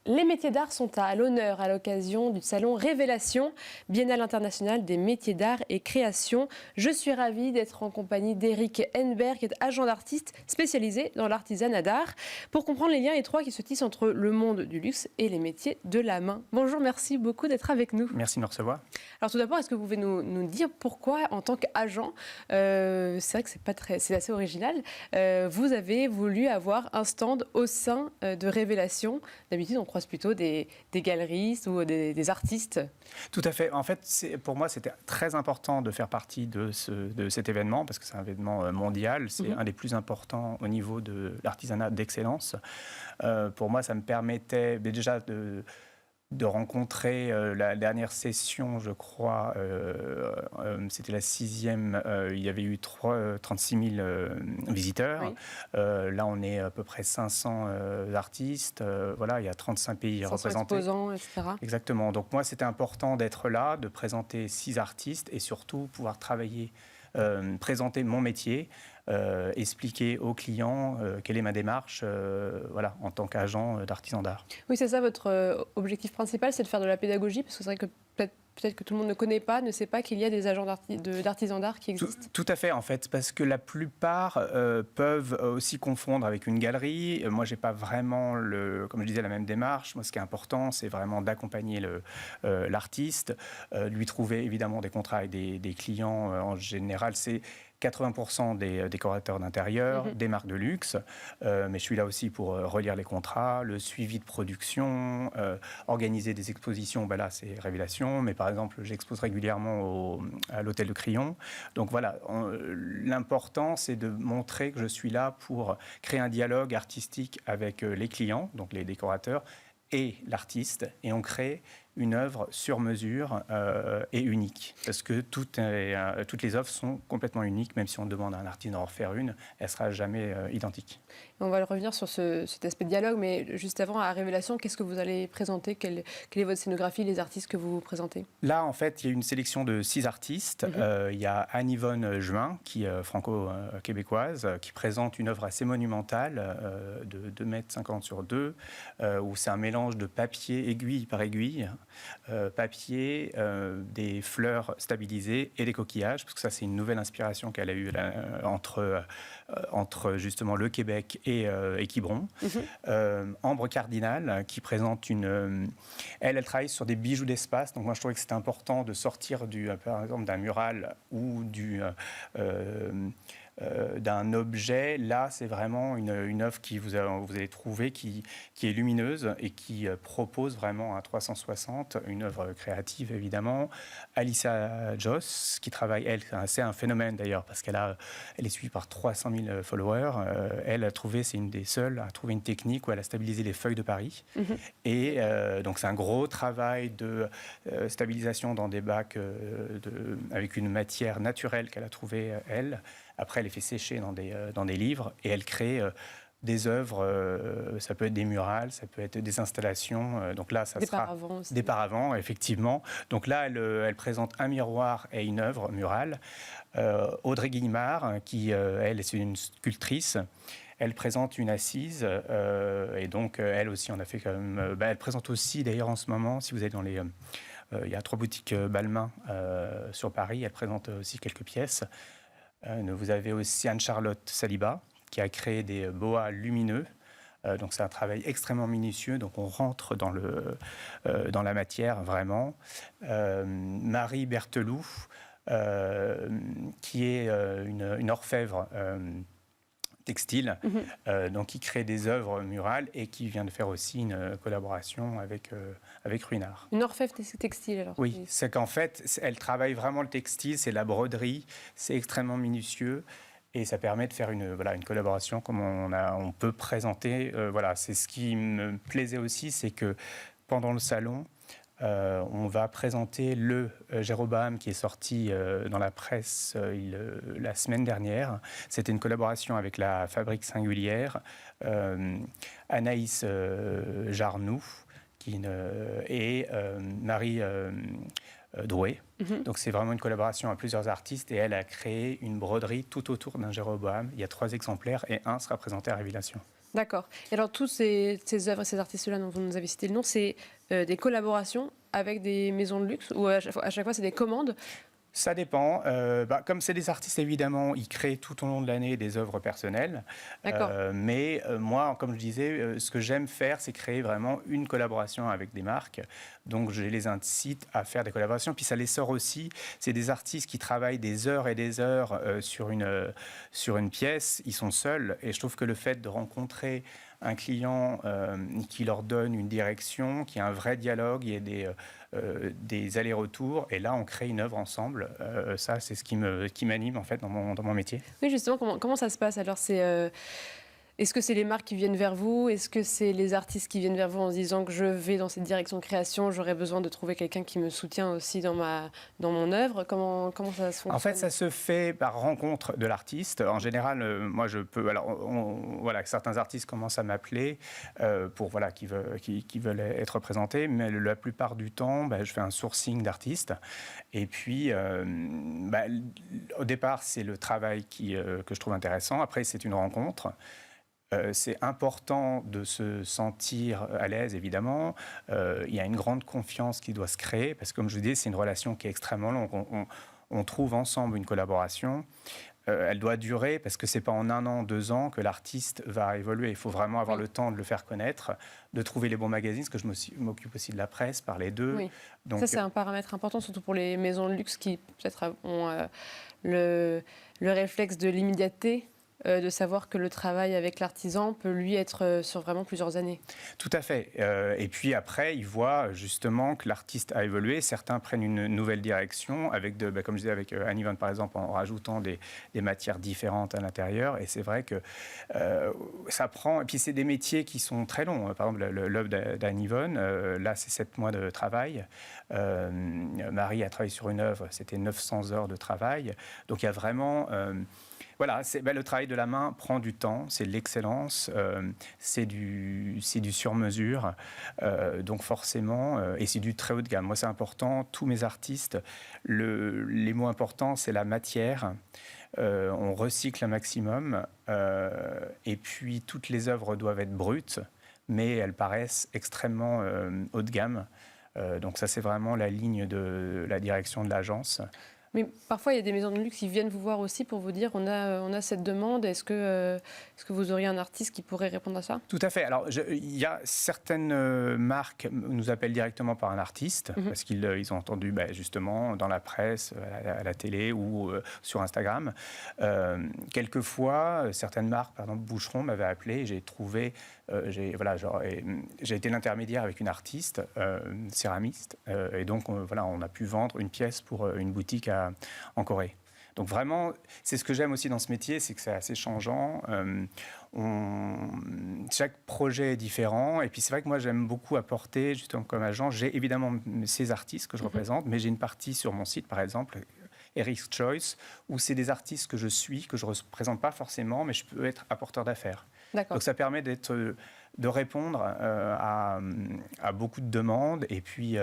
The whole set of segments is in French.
Les métiers d'art sont à l'honneur à l'occasion du salon Révélation, Biennale internationale des métiers d'art et création. Je suis ravie d'être en compagnie d'Éric Henneberg, qui est agent d'artiste spécialisé dans l'artisanat d'art, pour comprendre les liens étroits qui se tissent entre le monde du luxe et les métiers de la main. Bonjour, merci beaucoup d'être avec nous. Merci de nous recevoir. Alors tout d'abord, est-ce que vous pouvez nous dire pourquoi, en tant qu'agent, c'est vrai que c'est assez original, vous avez voulu avoir un stand au sein de Révélation. D'habitude, on croise plutôt des galeristes ou des artistes. Tout à fait. En fait, pour moi, c'était très important de faire partie de cet événement, parce que c'est un événement mondial. C'est un des plus importants au niveau de l'artisanat d'excellence. Pour moi, ça me permettait déjà de rencontrer la dernière session, je crois, c'était la 6e, il y avait eu 36 000 visiteurs. Oui. Là, on est à peu près 500 artistes. Voilà, il y a 35 pays représentés. Exposants, etc. Exactement. Donc moi, c'était important d'être là, de présenter 6 artistes et surtout pouvoir travailler, présenter mon métier, expliquer aux clients quelle est ma démarche voilà, en tant qu'agent d'artisan d'art. Oui, c'est ça, votre objectif principal, c'est de faire de la pédagogie, parce que c'est vrai que peut-être que tout le monde ne connaît pas, ne sait pas qu'il y a des agents d'artisans d'art qui existent. Tout à fait, en fait, parce que la plupart peuvent aussi confondre avec une galerie. Moi, je n'ai pas vraiment, comme je disais, la même démarche. Moi, ce qui est important, c'est vraiment d'accompagner l'artiste, lui trouver évidemment des contrats avec des clients. En général, c'est 80% des décorateurs d'intérieur, des marques de luxe, mais je suis là aussi pour relire les contrats, le suivi de production, organiser des expositions, ben là c'est Révélation, mais par exemple j'expose régulièrement à l'hôtel de Crillon. Donc voilà, l'important c'est de montrer que je suis là pour créer un dialogue artistique avec les clients, donc les décorateurs, et l'artiste, et on crée une œuvre sur mesure et unique. Parce que toutes les œuvres sont complètement uniques, même si on demande à un artiste d'en refaire une, elle ne sera jamais identique. On va revenir sur cet aspect de dialogue, mais juste avant, à Révélation, qu'est-ce que vous allez présenter ? Quelle est votre scénographie, les artistes que vous présentez ? Là, en fait, il y a une sélection de 6 artistes. Il y a Anne-Yvonne Juin, qui est franco-québécoise, qui présente une œuvre assez monumentale de 2,50 m sur 2, où c'est un mélange de papier aiguille par aiguille, papier, des fleurs stabilisées et des coquillages, parce que ça, c'est une nouvelle inspiration qu'elle a eue entre justement le Québec et Quiberon. Ambre Cardinal, qui présente elle travaille sur des bijoux d'espace. Donc moi, je trouvais que c'était important de sortir par exemple, d'un mural ou d'un objet. Là, c'est vraiment une œuvre que vous allez trouver qui est lumineuse et qui propose vraiment un 360, une œuvre créative évidemment. Alissa Joss, qui travaille, elle, c'est un phénomène d'ailleurs, parce elle est suivie par 300 000 followers. Elle a trouvé, c'est une des seules, à trouver une technique où elle a stabilisé les feuilles de Paris. Et donc c'est un gros travail de stabilisation dans des bacs avec une matière naturelle qu'elle a trouvée, elle. Après, elle les fait sécher dans des livres et elle crée des œuvres. Ça peut être des murales, ça peut être des installations. Donc là, ça sera paravents aussi. Des paravents, effectivement. Donc là, elle présente un miroir et une œuvre murale. Audrey Guillemard, qui, elle, est une sculptrice. Elle présente une assise et donc elle aussi, on a fait quand même. Elle présente aussi, d'ailleurs, en ce moment, si vous êtes dans les. Il y a 3 boutiques Balmain sur Paris. Elle présente aussi quelques pièces. Vous avez aussi Anne-Charlotte Saliba, qui a créé des boas lumineux. Donc c'est un travail extrêmement minutieux, donc on rentre dans la matière vraiment. Marie Berteloup, qui est une orfèvre textile, donc qui crée des œuvres murales et qui vient de faire aussi une collaboration avec Ruinart. Une orfèvre textile, alors? Oui, c'est qu'en fait, elle travaille vraiment le textile, c'est la broderie, c'est extrêmement minutieux et ça permet de faire une collaboration comme on peut présenter. C'est ce qui me plaisait aussi, c'est que pendant le salon, on va présenter le Jéroboam qui est sorti dans la presse la semaine dernière. C'était une collaboration avec la Fabrique Singulière, Anaïs Jarnoux et Marie Drouet. Donc c'est vraiment une collaboration à plusieurs artistes et elle a créé une broderie tout autour d'un Jéroboam. Il y a 3 exemplaires et un sera présenté à Révélation. D'accord. Et alors, tous ces œuvres, ces artistes-là dont vous nous avez cité le nom, c'est des collaborations avec des maisons de luxe ou à chaque fois, c'est des commandes? Ça dépend. Comme c'est des artistes, évidemment, ils créent tout au long de l'année des œuvres personnelles. Mais moi, comme je disais, ce que j'aime faire, c'est créer vraiment une collaboration avec des marques. Donc, je les incite à faire des collaborations. Puis, ça les sort aussi. C'est des artistes qui travaillent des heures et des heures sur une pièce. Ils sont seuls. Et je trouve que le fait de rencontrer un client qui leur donne une direction, qui a un vrai dialogue, il y a des allers-retours, et là on crée une œuvre ensemble. Ça, c'est ce qui m'anime en fait dans mon métier. Oui, justement, comment ça se passe? Alors, est-ce que c'est les marques qui viennent vers vous? Est-ce que c'est les artistes qui viennent vers vous en se disant que je vais dans cette direction de création, j'aurais besoin de trouver quelqu'un qui me soutient aussi dans mon œuvre? Comment ça se fonctionne? En fait, ça se fait par rencontre de l'artiste. En général, moi, je peux... Alors, certains artistes commencent à m'appeler qui veulent être présentés, mais la plupart du temps, je fais un sourcing d'artistes. Et puis, au départ, c'est le travail que je trouve intéressant. Après, c'est une rencontre. C'est important de se sentir à l'aise, évidemment. Il y a une grande confiance qui doit se créer, parce que, comme je vous dis, c'est une relation qui est extrêmement longue. On trouve ensemble une collaboration. Elle doit durer, parce que ce n'est pas en 1 an, 2 ans que l'artiste va évoluer. Il faut vraiment avoir le temps de le faire connaître, de trouver les bons magazines, parce que je m'occupe aussi de la presse, par les deux. Oui. Donc, ça, c'est un paramètre important, surtout pour les maisons de luxe qui, peut-être, ont le réflexe de l'immédiateté, de savoir que le travail avec l'artisan peut, lui, être sur vraiment plusieurs années. Tout à fait. Et puis après, ils voient justement que l'artiste a évolué. Certains prennent une nouvelle direction, comme je disais, avec Anne Yvonne, par exemple, en rajoutant des matières différentes à l'intérieur. Et c'est vrai que ça prend... Et puis, c'est des métiers qui sont très longs. Par exemple, l'œuvre d'Anne Yvonne, là, c'est 7 mois de travail. Marie a travaillé sur une œuvre, c'était 900 heures de travail. Donc, il y a vraiment... le travail de la main prend du temps, c'est de l'excellence, c'est du sur-mesure, donc forcément, et c'est du très haut de gamme. Moi, c'est important, tous mes artistes, les mots importants, c'est la matière, on recycle un maximum, et puis toutes les œuvres doivent être brutes, mais elles paraissent extrêmement haut de gamme. Donc ça, c'est vraiment la ligne de la direction de l'agence. Mais parfois, il y a des maisons de luxe qui viennent vous voir aussi pour vous dire on a cette demande. Est-ce que vous auriez un artiste qui pourrait répondre à ça? Tout à fait. Alors, il y a certaines marques nous appellent directement par un artiste parce qu'ils ont entendu justement dans la presse, à la télé ou sur Instagram. Quelquefois, certaines marques, par exemple Boucheron, m'avaient appelé et j'ai trouvé... j'ai été l'intermédiaire avec une artiste, céramiste, et donc on a pu vendre une pièce pour une boutique en Corée. Donc vraiment, c'est ce que j'aime aussi dans ce métier, c'est que c'est assez changeant. Chaque projet est différent, et puis c'est vrai que moi j'aime beaucoup apporter, justement comme agent, j'ai évidemment ces artistes que je représente, mais j'ai une partie sur mon site, par exemple, Eric's Choice, où c'est des artistes que je suis, que je ne représente pas forcément, mais je peux être apporteur d'affaires. Donc ça permet de répondre à beaucoup de demandes et puis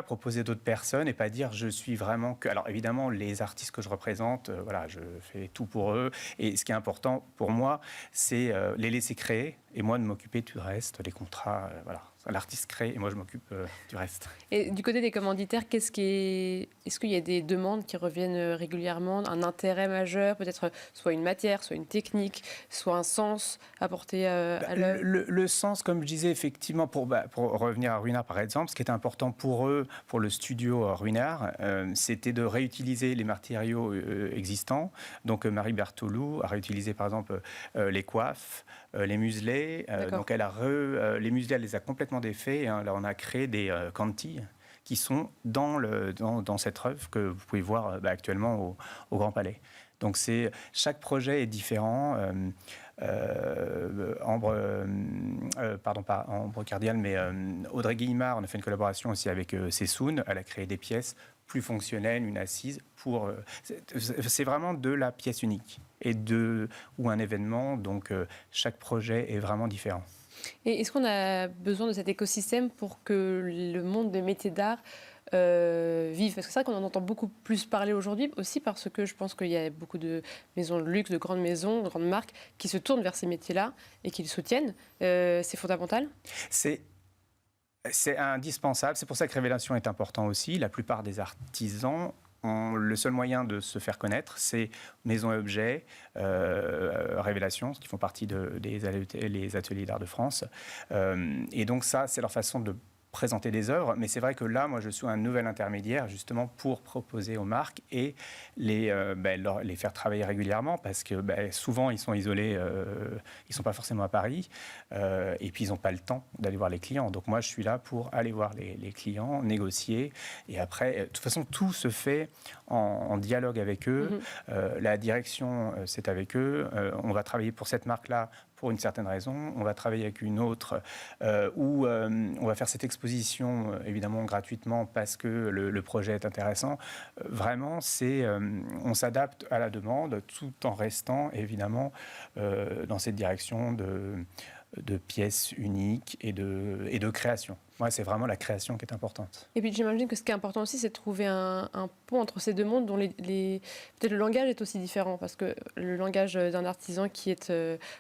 proposer d'autres personnes et pas dire je suis vraiment que... Alors évidemment, les artistes que je représente, je fais tout pour eux. Et ce qui est important pour moi, c'est les laisser créer et moi de m'occuper du reste, les contrats, L'artiste crée et moi je m'occupe du reste. Et du côté des commanditaires, est-ce qu'il y a des demandes qui reviennent régulièrement, un intérêt majeur, peut-être soit une matière, soit une technique, soit un sens apporté à l'œuvre? Le sens, comme je disais, effectivement, pour revenir à Ruinart par exemple, ce qui était important pour eux, pour le studio Ruinart, c'était de réutiliser les matériaux existants. Donc Marie Berthoulou a réutilisé par exemple les coiffes, les muselets. Donc les muselets, elle les a complètement défaits. Là, on a créé des cantilles qui sont dans cette œuvre que vous pouvez voir actuellement au Grand Palais. Donc chaque projet est différent. Pas Ambre Cardial, mais Audrey Guillemard, on a fait une collaboration aussi avec Sessoun. Elle a créé des pièces plus fonctionnelles, une assise. C'est vraiment de la pièce unique ou un événement. Donc chaque projet est vraiment différent. Et est-ce qu'on a besoin de cet écosystème pour que le monde des métiers d'art vive? Parce que c'est vrai qu'on en entend beaucoup plus parler aujourd'hui, aussi parce que je pense qu'il y a beaucoup de maisons de luxe, de grandes maisons, de grandes marques qui se tournent vers ces métiers-là et qui le soutiennent. C'est fondamental. C'est indispensable. C'est pour ça que Révélation est important aussi. La plupart des artisans le seul moyen de se faire connaître, c'est Maison et Objets, Révélation, qui font partie les ateliers d'art de France. Et donc ça, c'est leur façon de présenter des œuvres, mais c'est vrai que là, moi, je suis un nouvel intermédiaire justement pour proposer aux marques et les faire travailler régulièrement parce que souvent, ils sont isolés, ils ne sont pas forcément à Paris et puis ils n'ont pas le temps d'aller voir les clients. Donc moi, je suis là pour aller voir les clients, négocier et après, de toute façon, tout se fait en dialogue avec eux. La direction, c'est avec eux. On va travailler pour cette marque-là pour une certaine raison. On va travailler avec une autre où on va faire cette exposition, évidemment, gratuitement parce que le projet est intéressant. Vraiment, on s'adapte à la demande tout en restant, évidemment, dans cette direction de pièces uniques et de création. Ouais, c'est vraiment la création qui est importante. Et puis j'imagine que ce qui est important aussi, c'est de trouver un pont entre ces deux mondes dont peut-être le langage est aussi différent, parce que le langage d'un artisan qui est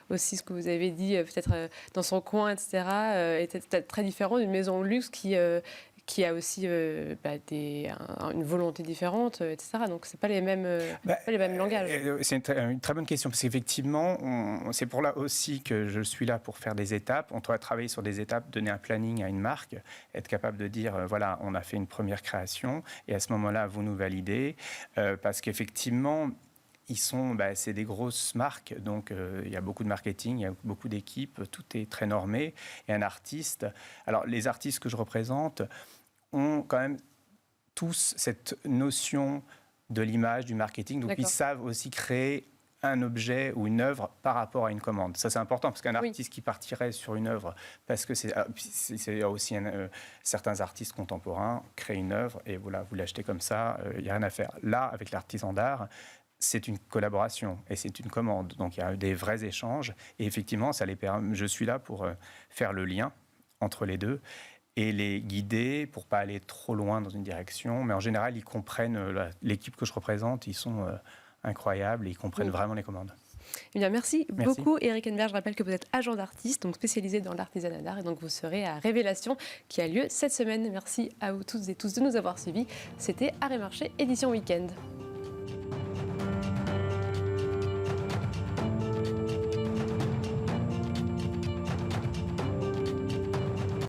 aussi ce que vous avez dit, peut-être dans son coin, etc., est peut-être très différent d'une maison de luxe qui a aussi une volonté différente, etc. Donc, ce n'est pas les mêmes langages. C'est une très bonne question, parce qu'effectivement, c'est pour là aussi que je suis là pour faire des étapes. On doit travailler sur des étapes, donner un planning à une marque, être capable de dire, voilà, on a fait une première création, et à ce moment-là, vous nous validez, parce qu'effectivement, c'est des grosses marques, donc il y a beaucoup de marketing, il y a beaucoup d'équipes, tout est très normé. Et un artiste, alors les artistes que je représente ont quand même tous cette notion de l'image, du marketing, donc ils savent aussi créer un objet ou une œuvre par rapport à une commande. Ça, c'est important, parce qu'un artiste qui partirait sur une œuvre, parce que c'est aussi certains artistes contemporains créent une œuvre et voilà, vous l'achetez comme ça, il n'y a rien à faire. Là, avec l'artisan d'art, c'est une collaboration et c'est une commande. Donc, il y a des vrais échanges. Et effectivement, je suis là pour faire le lien entre les deux et les guider pour ne pas aller trop loin dans une direction. Mais en général, ils comprennent, l'équipe que je représente, ils sont incroyables et ils comprennent vraiment les commandes. Eh bien, merci beaucoup, Eric Henneberg. Je rappelle que vous êtes agent d'artiste, donc spécialisé dans l'artisanat d'art, et donc vous serez à Révélation, qui a lieu cette semaine. Merci à vous toutes et tous de nous avoir suivis. C'était Art et Marché, édition Week-end.